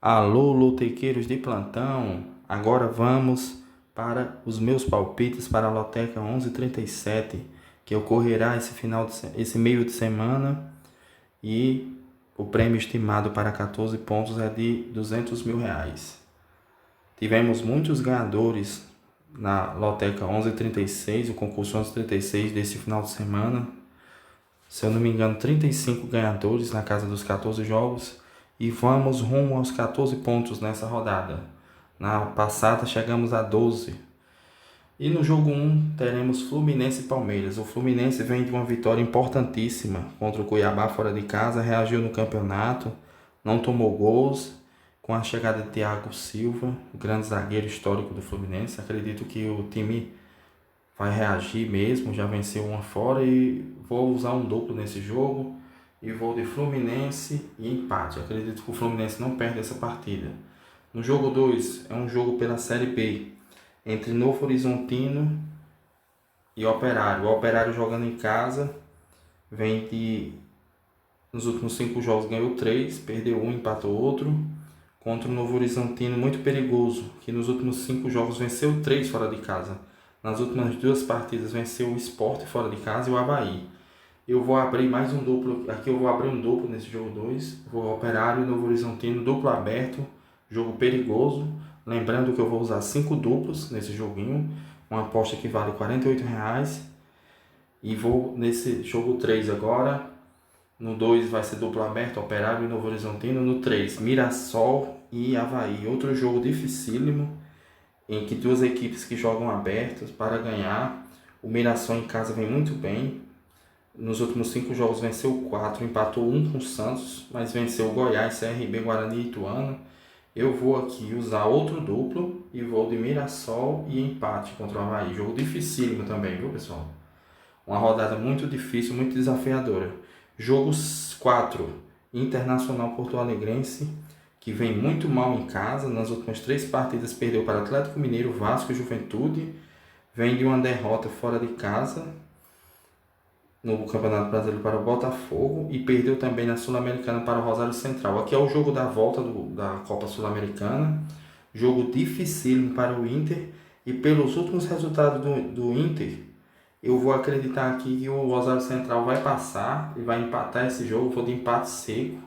Alô, lotequeiros de plantão! Agora vamos para os meus palpites para a Loteca 1137, que ocorrerá esse meio de semana, e o prêmio estimado para 14 pontos é de R$ 200 mil. Tivemos muitos ganhadores na Loteca 1136, o concurso 1136 desse final de semana. Se eu não me engano, 35 ganhadores na casa dos 14 jogos. E vamos rumo aos 14 pontos nessa rodada. Na passada chegamos a 12. E no jogo 1 teremos Fluminense e Palmeiras. O Fluminense vem de uma vitória importantíssima contra o Cuiabá fora de casa, reagiu no campeonato, não tomou gols. Com a chegada de Thiago Silva, o grande zagueiro histórico do Fluminense, acredito que o time vai reagir mesmo, já venceu uma fora e vou usar um duplo nesse jogo e vou de Fluminense e empate. Acredito que o Fluminense não perde essa partida. No jogo 2 é um jogo pela Série B entre Novo Horizontino e Operário. O Operário jogando em casa nos últimos 5 jogos ganhou 3, perdeu um, empatou outro. Contra o Novo Horizontino, muito perigoso, que nos últimos 5 jogos venceu 3 fora de casa. Nas últimas 2 partidas venceu o Sport fora de casa e o Avaí. Eu vou abrir mais um duplo, aqui eu vou abrir um duplo nesse jogo 2. Vou Operário e Novo Horizontino, duplo aberto, jogo perigoso. Lembrando que eu vou usar 5 duplos nesse joguinho, uma aposta que vale R$ 48. E vou nesse jogo 3 agora. No 2 vai ser duplo aberto, Operário e Novo Horizontino. No 3, Mirassol e Avaí. Outro jogo dificílimo, em que duas equipes que jogam abertos para ganhar. O Mirassol em casa vem muito bem. Nos últimos 5 jogos venceu 4, empatou 1 com o Santos, mas venceu o Goiás, CRB, Guarani e Ituano. Eu vou aqui usar outro duplo e vou de Mirassol e empate contra o Avaí. Jogo dificílimo também, viu, pessoal? Uma rodada muito difícil, muito desafiadora. Jogo 4, Internacional Porto Alegrense, que vem muito mal em casa. Nas últimas 3 partidas perdeu para Atlético Mineiro, Vasco e Juventude. Vem de uma derrota fora de casa no Campeonato Brasileiro para o Botafogo e perdeu também na Sul-Americana para o Rosário Central. Aqui é o jogo da volta da Copa Sul-Americana. Jogo dificílimo para o Inter. E pelos últimos resultados do Inter, eu vou acreditar aqui que o Rosário Central vai passar e vai empatar esse jogo. Vou de empate seco.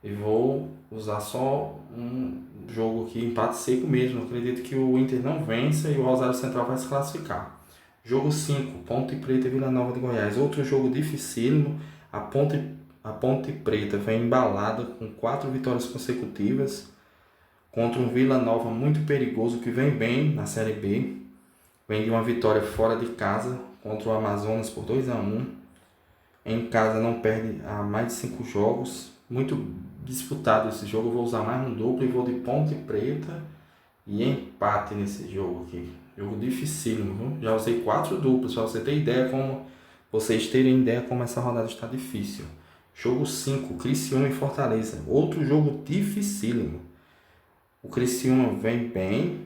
E vou usar só um jogo aqui, empate seco mesmo. Acredito que o Inter não vença e o Rosário Central vai se classificar. Jogo 5, Ponte Preta e Vila Nova de Goiás. Outro jogo dificílimo. A Ponte Preta vem embalada com 4 vitórias consecutivas contra um Vila Nova muito perigoso que vem bem na Série B. Vem de uma vitória fora de casa contra o Amazonas por 2-1. Em casa não perde há mais de 5 jogos. Muito disputado esse jogo. Eu vou usar mais um duplo e vou de Ponte Preta e empate nesse jogo aqui. Jogo dificílimo, viu? Já usei 4 duplos, para você ter ideia vocês terem ideia como essa rodada está difícil. Jogo 5, Criciúma e Fortaleza. Outro jogo dificílimo. O Criciúma vem bem.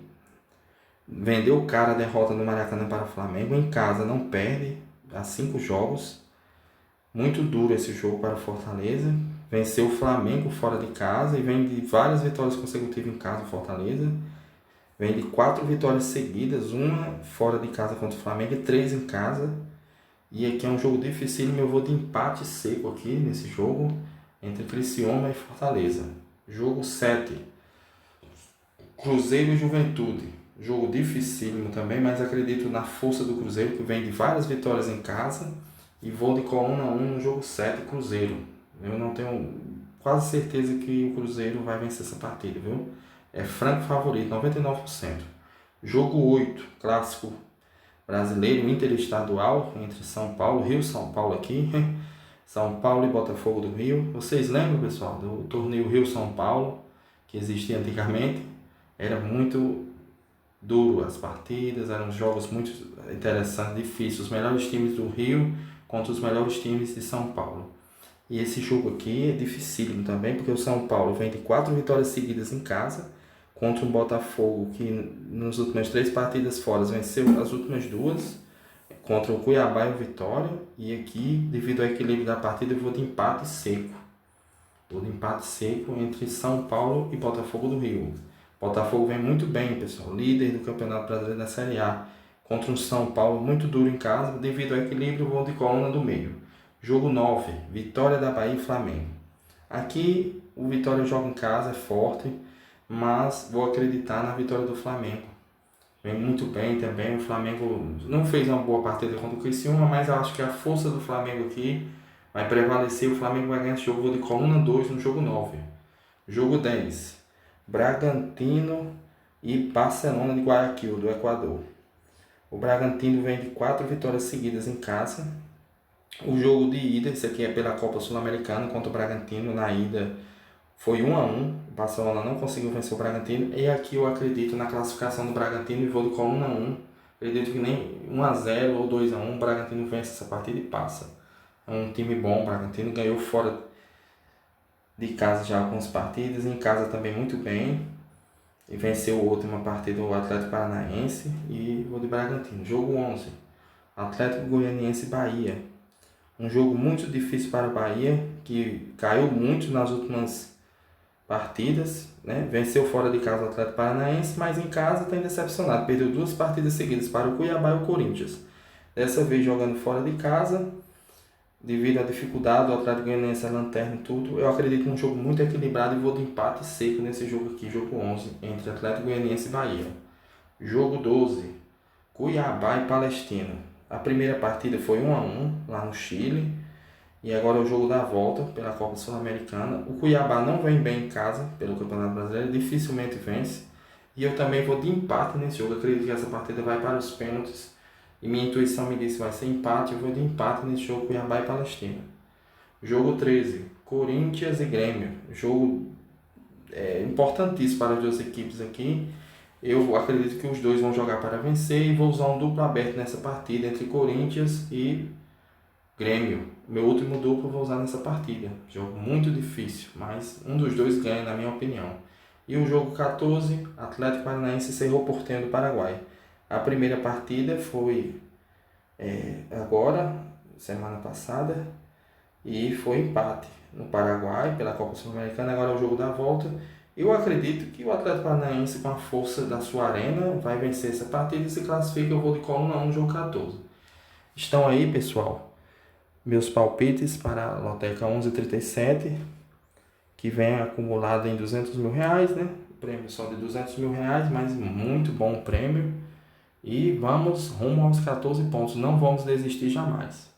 Vendeu o cara a derrota no Maracanã para o Flamengo. Em casa não perde há 5 jogos. Muito duro esse jogo para o Fortaleza. Venceu o Flamengo fora de casa e vem de várias vitórias consecutivas em casa, o Fortaleza. Vem de 4 vitórias seguidas, uma fora de casa contra o Flamengo e 3 em casa. E aqui é um jogo dificílimo, eu vou de empate seco aqui nesse jogo, entre Criciúma e Fortaleza. Jogo 7, Cruzeiro e Juventude. Jogo dificílimo também, mas acredito na força do Cruzeiro, que vem de várias vitórias em casa. E vou de coluna 1 no jogo 7, Cruzeiro. Eu não tenho quase certeza que o Cruzeiro vai vencer essa partida, viu? É franco favorito, 99%. Jogo 8, clássico brasileiro interestadual entre São Paulo, Rio São Paulo aqui. São Paulo e Botafogo do Rio. Vocês lembram, pessoal, do torneio Rio-São Paulo, que existia antigamente? Era muito duro as partidas, eram jogos muito interessantes, difíceis. Os melhores times do Rio contra os melhores times de São Paulo. E esse jogo aqui é dificílimo também, porque o São Paulo vem de 4 vitórias seguidas em casa, contra um Botafogo que nas últimas 3 partidas fora venceu as últimas 2, contra o Cuiabá e o Vitória. E aqui, devido ao equilíbrio da partida, eu vou de empate seco. Vou de empate seco entre São Paulo e Botafogo do Rio. Botafogo vem muito bem, pessoal, líder do Campeonato Brasileiro da Série A, contra um São Paulo muito duro em casa, devido ao equilíbrio, vou de coluna do meio. Jogo 9, Vitória da Bahia e Flamengo. Aqui o Vitória joga em casa, é forte, mas vou acreditar na vitória do Flamengo. Vem muito bem também, o Flamengo não fez uma boa partida contra o Criciúma, mas eu acho que a força do Flamengo aqui vai prevalecer, o Flamengo vai ganhar esse jogo, vou de coluna 2 no jogo 9. Jogo 10, Bragantino e Barcelona de Guayaquil, do Equador. O Bragantino vem de 4 vitórias seguidas em casa. O jogo de ida, esse aqui é pela Copa Sul-Americana, contra o Bragantino, na ida foi 1-1, o Barcelona não conseguiu vencer o Bragantino, e aqui eu acredito na classificação do Bragantino e vou de coluna 1, acredito que nem 1-0 ou 2-1, o Bragantino vence essa partida e passa. É um time bom, o Bragantino ganhou fora de casa já algumas partidas, em casa também muito bem, e venceu a última partida o Atlético Paranaense, e vou de Bragantino. Jogo 11, Atlético Goianiense e Bahia. Um jogo muito difícil para o Bahia, que caiu muito nas últimas partidas, né? Venceu fora de casa o Atlético Paranaense, mas em casa tem decepcionado. Perdeu 2 partidas seguidas para o Cuiabá e o Corinthians. Dessa vez jogando fora de casa, devido à dificuldade do Atlético Goianiense, a lanterna e tudo. Eu acredito num jogo muito equilibrado e vou de empate seco nesse jogo aqui, jogo 11, entre Atlético Goianiense e Bahia. Jogo 12, Cuiabá e Palestino. A primeira partida foi 1-1 lá no Chile. E agora é o jogo da volta pela Copa Sul-Americana. O Cuiabá não vem bem em casa pelo Campeonato Brasileiro, dificilmente vence. E eu também vou de empate nesse jogo. Eu acredito que essa partida vai para os pênaltis. E minha intuição me disse que vai ser empate. Eu vou de empate nesse jogo Cuiabá e Palestina. Jogo 13, Corinthians e Grêmio. Jogo importantíssimo para as duas equipes aqui. Eu acredito que os dois vão jogar para vencer e vou usar um duplo aberto nessa partida entre Corinthians e Grêmio. Meu último duplo vou usar nessa partida. Jogo muito difícil, mas um dos dois ganha, na minha opinião. E o jogo 14, Atlético Paranaense e Cerro Porteño do Paraguai. A primeira partida foi agora, semana passada, e foi empate no Paraguai pela Copa Sul-Americana. Agora é o jogo da volta. Eu acredito que o Atlético Paranaense, com a força da sua arena, vai vencer essa partida e se classifica. Eu vou de coluna 1 no jogo 14. Estão aí, pessoal, meus palpites para a Loteca 1137, que vem acumulado em R$200 mil, né? Prêmio só de R$200 mil, mas muito bom prêmio. E vamos rumo aos 14 pontos, não vamos desistir jamais.